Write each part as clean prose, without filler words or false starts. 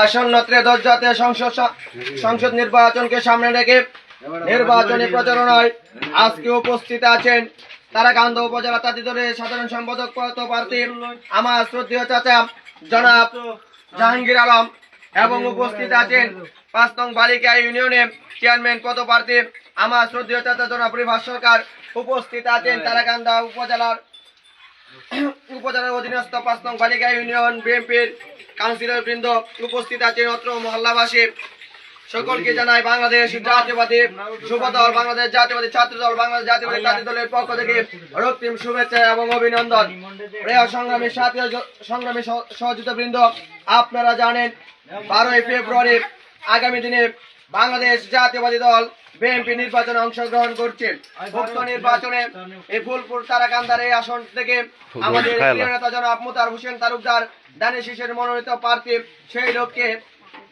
আসন্ন ত্রয়োদশ জাতীয় সংসদ নির্বাচনকে সামনে রেখে নির্বাচনী প্রচারণায় আজকে উপস্থিত আছেন তারাকান্দা উপজেলা তাঁতি দলের সাধারণ সম্পাদক প্রার্থী আমার শ্রদ্ধেয় চাচা জনাব জাহাঙ্গীর আলম এবং উপস্থিত আছেন ৫ নং বালিকা ইউনিয়নের চেয়ারম্যান পদপ্রার্থী আমার শ্রদ্ধেয় চাচা জনাব রিভাস সরকার। উপস্থিত আছেন তারাকান্দা উপজেলার অধীনস্থ ৫ নং বালিকা ইউনিয়ন বিএনপির কাউন্সিলর বৃন্দ। উপস্থিত আছেন অত্র মহল্লাবাসী। সকলকে জানাই বাংলাদেশ জাতীয়বাদী যুব দল, বাংলাদেশ জাতীয়বাদী ছাত্র দল, বাংলাদেশ জাতীয়বাদী তাঁতি দলের পক্ষ থেকে রক্তিম শুভেচ্ছা এবং অভিনন্দন। প্রিয় সংগ্রামী সাথী সংগ্রামী সহযোগিতা বৃন্দ, আপনারা জানেন ১২ই ফেব্রুয়ারি আগামী দিনে বাংলাদেশ জাতীয়বাদী দল বিএনপি নির্বাচনে অংশগ্রহণ করছে। উক্ত নির্বাচনে এই ফুলপুর তারাকান্দার এই আসন থেকে আমাদের প্রিয় নেতা জনাব মুতার হোসেন তালুকদার দানিশ শীষের মনোনীত প্রার্থী। সেই লক্ষ্যে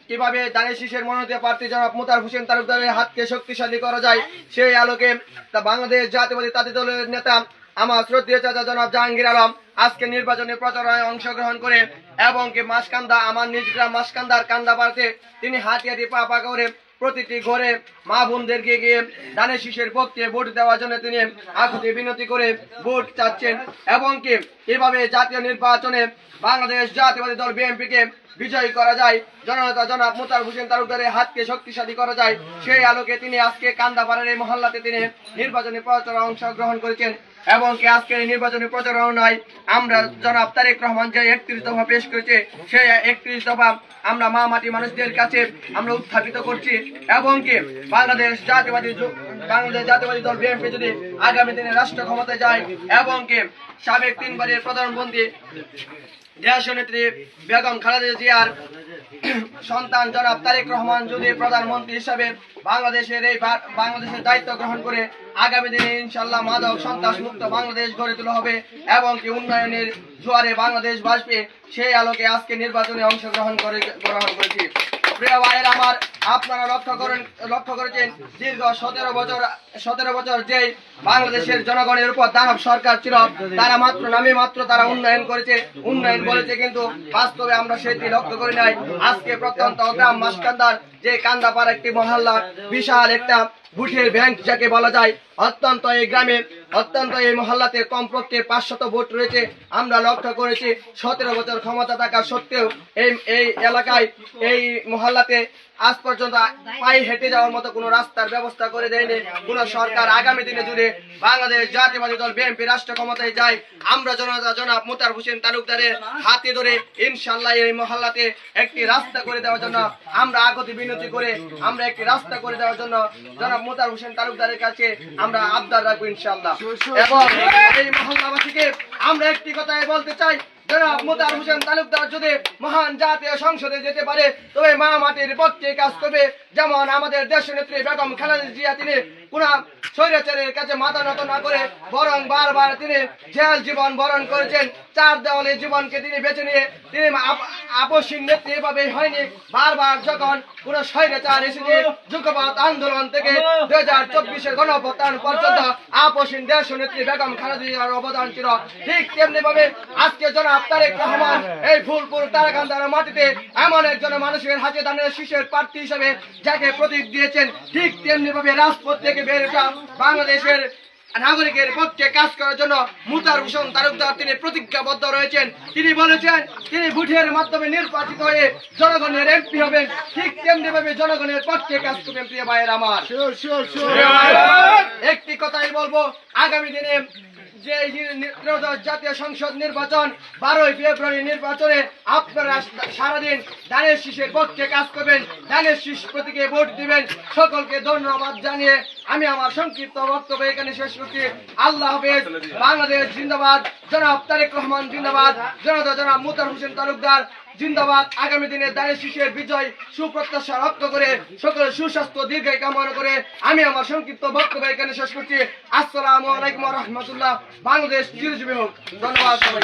কিভাবে দানিশ শীষের মনোনীত প্রার্থী জনাব মুতার হোসেন তালুকদারের হাতকে শক্তিশালী করা যায়, সেই আলোকে বাংলাদেশ জাতীয়বাদী তাঁতি দলের নেতা আমার শ্রদ্ধেয় চাচা জনাব জাহাঙ্গীর আলম আজকে নির্বাচনী প্রচারণায় অংশগ্রহণ করে এবং কি মাসকান্দা আমার নিজ গ্রাম মাসকান্দার কান্দাপাড়াতে তিনি হাতিয়াটি পা করে প্রতিটি ঘরে মা বোনদেরকে গিয়ে দানিশ শীষের পক্ষে ভোট দেওয়ার জন্য তিনি আকুতি বিনতি করে ভোট চাচ্ছেন এবং কি এভাবে জাতীয় নির্বাচনে বাংলাদেশ জাতীয়বাদী দল বিএনপিকে বিজয়ী করা যায়, জননেতা জনাব মুতার হোসেন তালুকদারের হাতকে শক্তিশালী করা যায়, সেই আলোকে তিনি আজকে কান্দাপাড়ার এই মহল্লাতে তিনি নির্বাচনী প্রচারণায় অংশগ্রহণ করেছেন এবং কি আজকের এই নির্বাচনী প্রচারণায় আমরা জনাব তারেক রহমান যে ৩১ দফা পেশ করেছে, সেই ৩১ দফা আমরা মা মাটি মানুষদের কাছে আমরা উত্থাপিত করছি এবং কি বাংলাদেশ জাতীয়বাদী দল বিএনপি যদি আগামী দিনে রাষ্ট্র ক্ষমতায় যায় এবং কি সাবেক ৩ বারের প্রধানমন্ত্রী দেশনেত্রী বেগম খালেদা জিয়ার সন্তান জনাব তারেক রহমান যদি প্রধানমন্ত্রী হিসাবে বাংলাদেশের দায়িত্ব গ্রহণ করে আগামী দিনে ইনশাআল্লাহ মাদক সন্ত্রাস মুক্ত বাংলাদেশ গড়ে তোলা হবে এবং কি উন্নয়নের জোয়ারে বাংলাদেশ ভাসবে, সেই আলোকে আজকে নির্বাচনে অংশগ্রহণ করেছি। প্রিয় ভাইয়ের আমার, আপনারা লক্ষ্য করেছেন দীর্ঘ ১৭ বছর যে বাংলাদেশের জনগণের উপর দানব সরকার ছিল, তারা নামে মাত্র তারা উন্নয়ন বলেছে, কিন্তু বাস্তবে আমরা সেটি লক্ষ্য করি নাই। আজকে প্রত্যন্ত গ্রাম মাসকান্দার যে কান্দাপাড়া একটি মহল্লা, বিশাল একটা ভোটের ব্যাংক যাকে বলা যায়, অত্যন্ত এই মহল্লাতে কমপক্ষে ৫০০ ভোট রয়েছে। আমরা লক্ষ্য করেছি ১৭ বছর ক্ষমতা থাকা সত্ত্বেও এই এলাকায় এই মহল্লাতে আজ পর্যন্ত পায়ে হেঁটে যাওয়ার মতো কোনো রাস্তার ব্যবস্থা করে দেয়নি কোন সরকার। আগামী দিনে যদি বাংলাদেশ জাতীয়বাদী দল বিএনপি রাষ্ট্র ক্ষমতায় যায়, আমরা জনাব মুতার হোসেন তালুকদারের হাতে ধরে ইনশাআল্লাহ এই মহল্লাতে একটি রাস্তা করে দেওয়ার জন্য আমরা আগতি বিনতি করে আমরা একটি রাস্তা করে দেওয়ার জন্য জনাব মুতার হোসেন তালুকদারের কাছে আমরা আবদার রাখবো ইনশাআল্লাহ। এবং এই মহল্লাবাসীকে আমরা একটি কথাই বলতে চাই, জনাব মুতার হোসেন তালুকদার যদি মহান জাতীয় সংসদে যেতে পারে তবে মা মাটির পক্ষে কাজ করবে। যেমন আমাদের দেশনেত্রী বেগম খালেদা জিয়া তিনি কোন স্বৈরাচারের কাছে মাথা নত না করে বরং বারবার তিনি জেল জীবন বরণ করেছেন। ৪ দেওয়ালের জীবনকে তিনি বেছে নিয়ে তিনি আপসহীন নেত্রী এভাবে হয়নি, বারবার যখন কোন স্বৈরাচার এসেছে যুগপৎ আন্দোলন থেকে ২০২৪-এর গণঅভ্যুত্থান পর্যন্ত আপসহীন দেশনেত্রী বেগম খালেদা জিয়ার অবদান ছিল। ঠিক তেমনি ভাবে আজকে জনাব তারেক রহমান এই ফুলপুর তারাকান্দার মাটিতে এমন একজন মানুষের হাতে দানের শীষের প্রার্থী হিসেবে যাকে প্রতীক দিয়েছেন, ঠিক তেমনি ভাবে রাজপথ থেকে বের ওঠা বাংলাদেশের নাগরিকের পক্ষে কাজ করার জন্য মুতার হোসেন তালুকদার তিনি প্রতিজ্ঞাবদ্ধ রয়েছেন। তিনি বলেছেন তিনি ভোটের মাধ্যমে নির্বাচিত হয়ে জনগণের এমপি হবেন, ঠিক তেমনি ভাবে জনগণের পক্ষে কাজ করবেন। প্রিয় ভাইয়ের আমার, একটি কথাই বলবো, আগামী দিনে যে ত্রয়োদশ জাতীয় সংসদ নির্বাচন ১২ই ফেব্রুয়ারি নির্বাচনে আপনারা সারাদিন দানিশ শীষের পক্ষে কাজ করবেন, দানিশ শীষ প্রতীকে ভোট দিবেন। সকলকে ধন্যবাদ জানিয়ে আমি আমার সংক্ষিপ্ত বক্তব্য এখানে শেষ করছি। আল্লাহ হাফেজ। বাংলাদেশ জিন্দাবাদ, জনাব তারেক রহমান জিন্দাবাদ, জনাব মুতার হোসেন তালুকদার জিন্দাবাদ। আগামী দিনে দানিশ শীষের বিজয় সুপ্রত্যাশা রক্ত করে সকলের সুস্বাস্থ্য দীর্ঘায়ু কামনা করে আমি আমার সংক্ষিপ্ত বক্তব্য এখানে শেষ করছি। আসসালামু আলাইকুম ওয়া রাহমাতুল্লাহ। বাংলাদেশ চিরজীবী হোক। ধন্যবাদ সবাই।